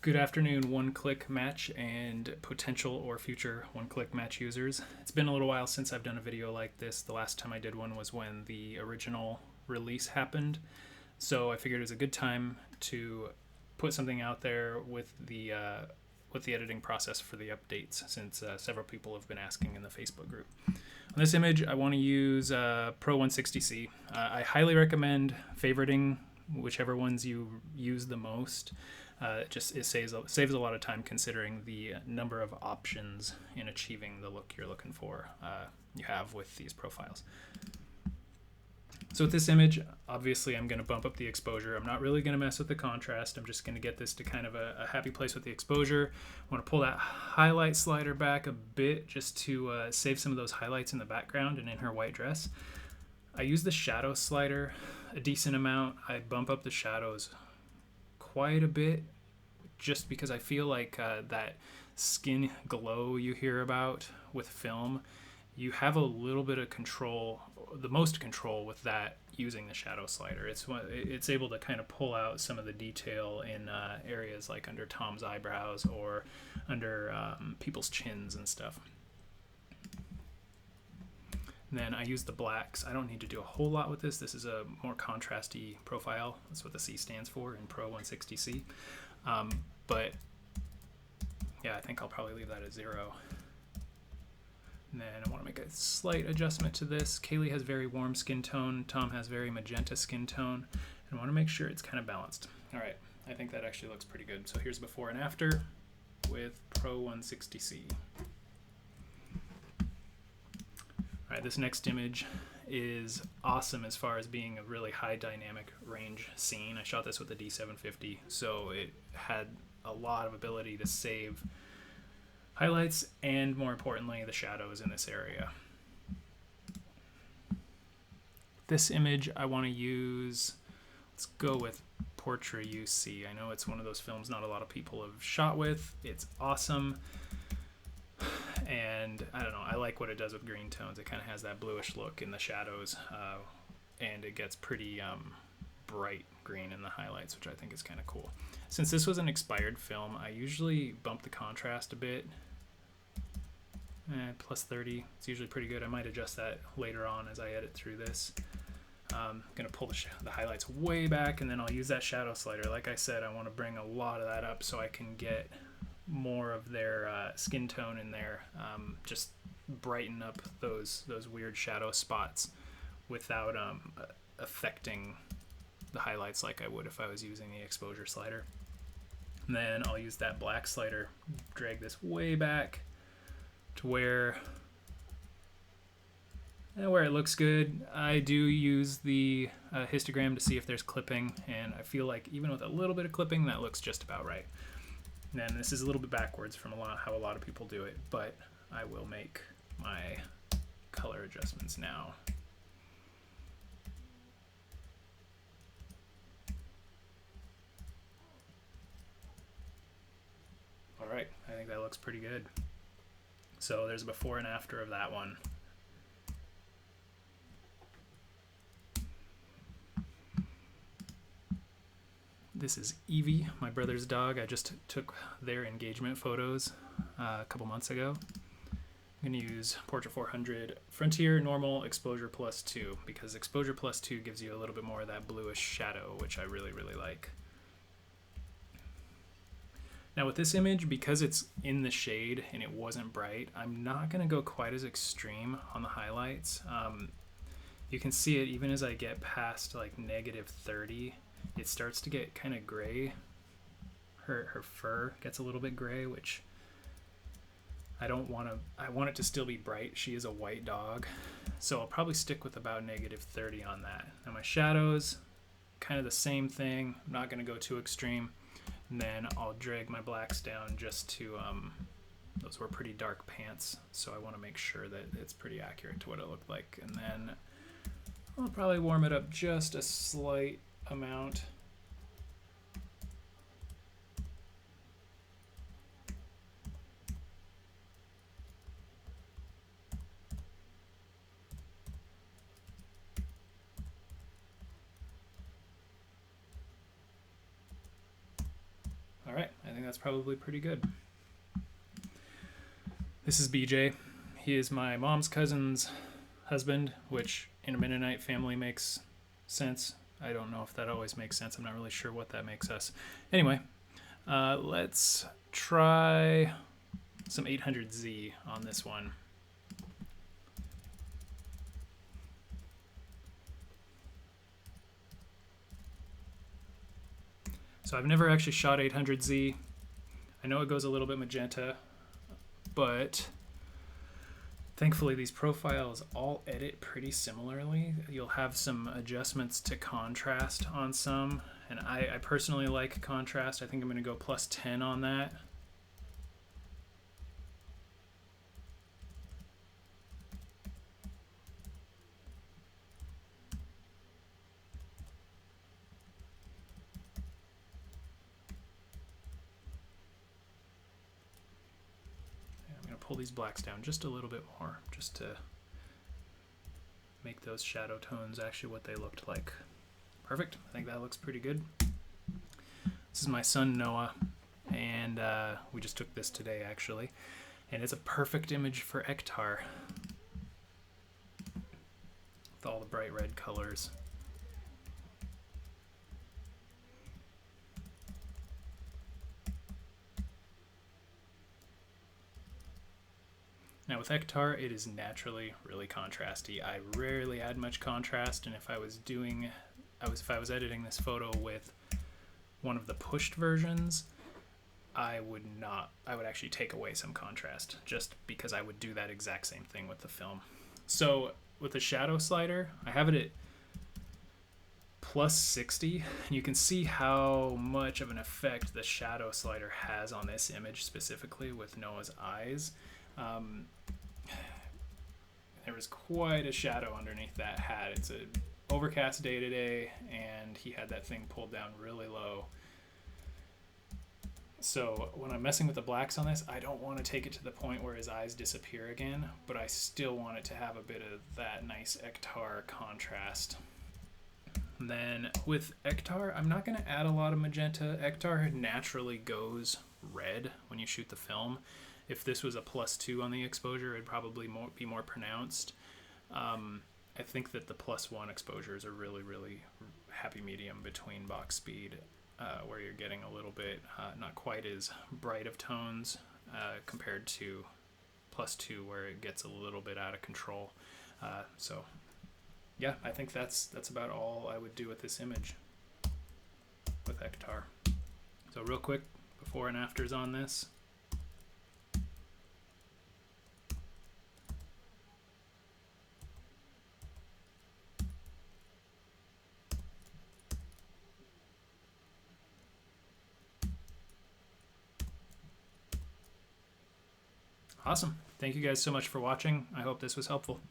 Good afternoon, one-click match and potential or future one-click match users. It's been a little while since I've done a video like this. The last time I did one was when the original release happened. So I figured it was a good time to put something out there with the editing process for the updates, since several people have been asking in the Facebook group. On this image, I want to use Pro 160C. I highly recommend favoriting whichever ones you use the most. It saves a lot of time, considering the number of options in achieving the look you're looking for you have with these profiles. So with this image, obviously I'm going to bump up the exposure. I'm not really going to mess with the contrast. I'm just going to get this to kind of a happy place with the exposure. I want to pull that highlight slider back a bit just to save some of those highlights in the background and in her white dress. I use the shadow slider a decent amount. I bump up the shadows quite a bit just because I feel like that skin glow you hear about with film, you have a little bit of control, the most control with that using the shadow slider. It's able to kind of pull out some of the detail in areas like under Tom's eyebrows or under people's chins and stuff. And then I use the blacks. I don't need to do a whole lot with this. This is a more contrasty profile. That's what the C stands for in Pro 160C. But yeah, I think I'll probably leave that at 0. And then I want to make a slight adjustment to this. Kaylee has very warm skin tone. Tom has very magenta skin tone. And I want to make sure it's kind of balanced. All right, I think that actually looks pretty good. So here's before and after with Pro 160C. All right, this next image is awesome as far as being a really high dynamic range scene. I shot this with the D750, so it had a lot of ability to save highlights and, more importantly, the shadows in this area. This image I want to use, let's go with Portrait UC. I know it's one of those films not a lot of people have shot with. It's awesome. And I don't know, I like what it does with green tones. It kind of has that bluish look in the shadows, and it gets pretty bright green in the highlights, which I think is kind of cool. Since this was an expired film, I usually bump the contrast a bit. Plus 30, it's usually pretty good. I might adjust that later on as I edit through this. I'm going to pull the highlights way back, and then I'll use that shadow slider. Like I said, I want to bring a lot of that up so I can get more of their skin tone in there, just brighten up those weird shadow spots without affecting the highlights like I would if I was using the exposure slider. And then I'll use that black slider, drag this way back to where it looks good. I do use the histogram to see if there's clipping, and I feel like even with a little bit of clipping, that looks just about right. And this is a little bit backwards from how a lot of people do it, but I will make my color adjustments now. All right, I think that looks pretty good. So there's a before and after of that one. This is Evie, my brother's dog. I just took their engagement photos a couple months ago. I'm going to use Portrait 400 Frontier Normal Exposure Plus 2, because Exposure Plus 2 gives you a little bit more of that bluish shadow, which I really, really like. Now with this image, because it's in the shade and it wasn't bright, I'm not going to go quite as extreme on the highlights. You can see it even as I get past like -30. It starts to get kind of gray. Her fur gets a little bit gray, which I don't want to. I want it to still be bright. She is a white dog, so I'll probably stick with about -30 on that. Now my shadows, kind of the same thing. I'm not going to go too extreme. And then I'll drag my blacks down just to, those were pretty dark pants, so I want to make sure that it's pretty accurate to what it looked like. And then I'll probably warm it up just a slight amount. that's probably pretty good. This is BJ. He is my mom's cousin's husband, which in a Mennonite family makes sense. I don't know if that always makes sense. I'm not really sure what that makes us. Anyway, let's try some 800Z on this one. So I've never actually shot 800Z. I know it goes a little bit magenta, but thankfully these profiles all edit pretty similarly. You'll have some adjustments to contrast on some, and I personally like contrast. I think I'm going to go +10 on that. Pull these blacks down just a little bit more, just to make those shadow tones actually what they looked like. Perfect. I think that looks pretty good. This is my son Noah, and we just took this today actually, and it's a perfect image for Ektar with all the bright red colors. Now with Ektar, it is naturally really contrasty. I rarely add much contrast, and if I was editing this photo with one of the pushed versions, I would actually take away some contrast, just because I would do that exact same thing with the film. So with the shadow slider, I have it at +60, and you can see how much of an effect the shadow slider has on this image, specifically with Noah's eyes. There was quite a shadow underneath that hat. It's an overcast day today, and he had that thing pulled down really low. So when I'm messing with the blacks on this, I don't want to take it to the point where his eyes disappear again, but I still want it to have a bit of that nice Ektar contrast. And then with Ektar, I'm not going to add a lot of magenta. Ektar naturally goes red when you shoot the film. If this was a +2 on the exposure, it'd probably be more pronounced. I think that the +1 exposures are really, really happy medium between box speed, where you're getting a little bit not quite as bright of tones compared to +2, where it gets a little bit out of control. So yeah, I think that's about all I would do with this image with Ektar. So real quick, before and afters on this. Awesome. Thank you guys so much for watching. I hope this was helpful.